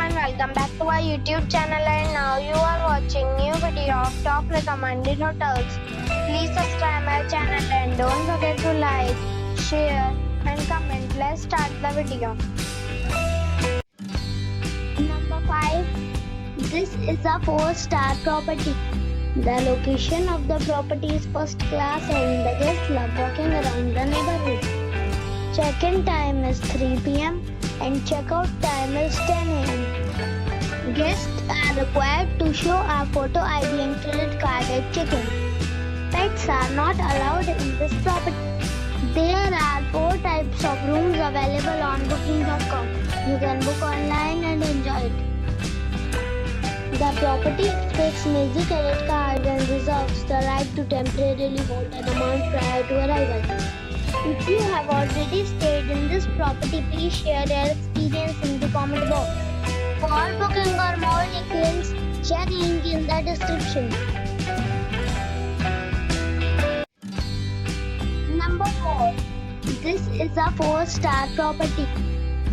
and welcome back to our YouTube channel, and now you are watching new video of top recommended hotels. Please subscribe my channel and don't forget to like, share and comment. Let's start the video. Number 5. This is a 4-star property. The location of the property is first class and the guests love walking around the neighborhood. Check-in time is 3 p.m. and check-out time is 10 a.m. Guests are required to show a photo ID and credit card at check-in. Pets are not allowed in this property. There are 4 types of rooms available on booking.com. You can book online and enjoy it. The property expects major credit cards and reserves the right to temporarily hold an amount prior to arrival. If you have already stayed in this property, please share your experience in the comment box. For booking or more details, check link in the description. Number 4. This is a 4-star property.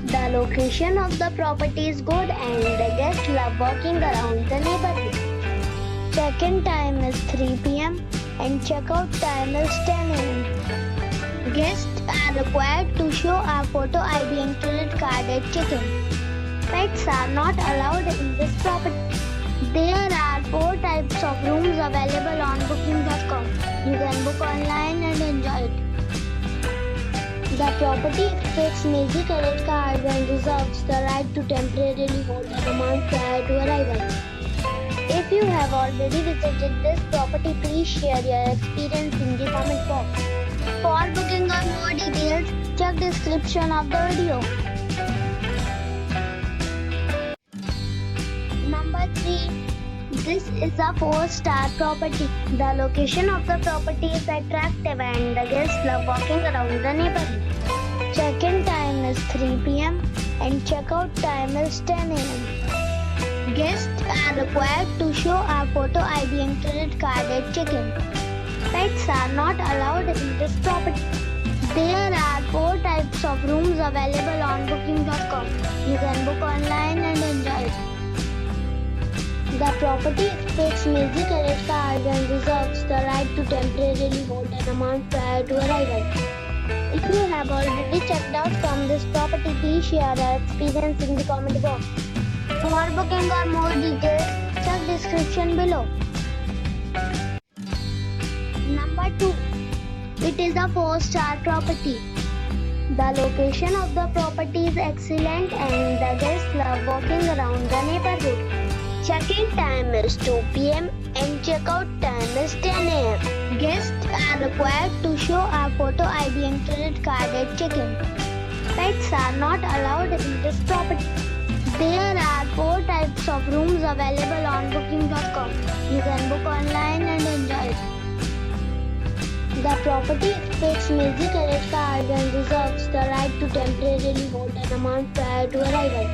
The location of the property is good and the guests love walking around the neighborhood. Check-in time is 3 p.m. and check-out time is 10 a.m. Guests are required to show a photo ID and credit card at check-in. Pets are not allowed in this property. There are 4 types of rooms available on booking.com. You can book online and enjoy it. The property expects major credit cards and reserves the right to temporarily hold an amount prior to arrival. If you have already visited this property, please share your experience in the comment box. For booking or more details, check description of the video. Number 3. This is a 4-star property. The location of the property is attractive and the guests love walking around the neighborhood. Check-in time is 3 p.m. and check-out time is 10 a.m. Guests are required to show a photo ID and credit card at check-in. Pets are not allowed in this property. There are 4 types of rooms available on booking.com. You can book online and enjoy it. The property expects major credit cards and reserves the right to temporarily hold an amount prior to arrival. If you have already checked out from this property, please share your experience in the comment box. For booking or more details, check description below. Number 2. It is a 4-star property. The location of the property is excellent and the guests love walking around the neighborhood. Check-in time is 2 p.m. and check-out time is 10 a.m. Guests are required to show a photo ID and credit card at check-in. Pets are not allowed in this property. There are 4 types of rooms available on booking.com. You can book online and enjoy it. The property expects major credit cards and reserves the right to temporarily hold an amount prior to arrival.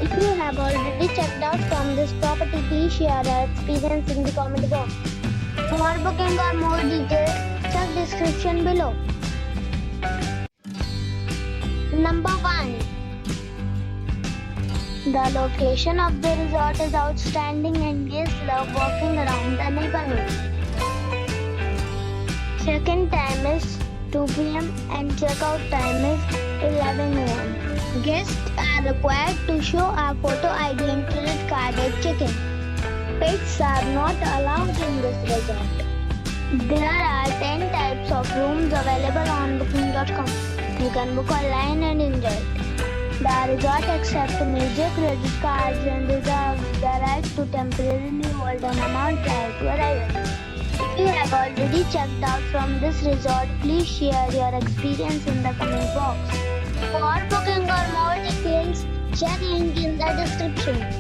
If you have already checked out from this property, please share your experience in the comment box. For booking or more details, check description below. Number 1. The location of the resort is outstanding and guests love walking around the neighborhood. Check-in time is 2 p.m. and check-out time is 11 a.m. Guests are required to show a photo ID and credit card at check-in. Pets are not allowed in this resort. There are 10 types of rooms available on booking.com. You can book online and enjoy it. The resort accepts major credit cards and reserves the right to temporarily hold an amount prior to arrival. If you have already checked out from this resort, please share your experience in the comment box. For booking or more details, check link in the description.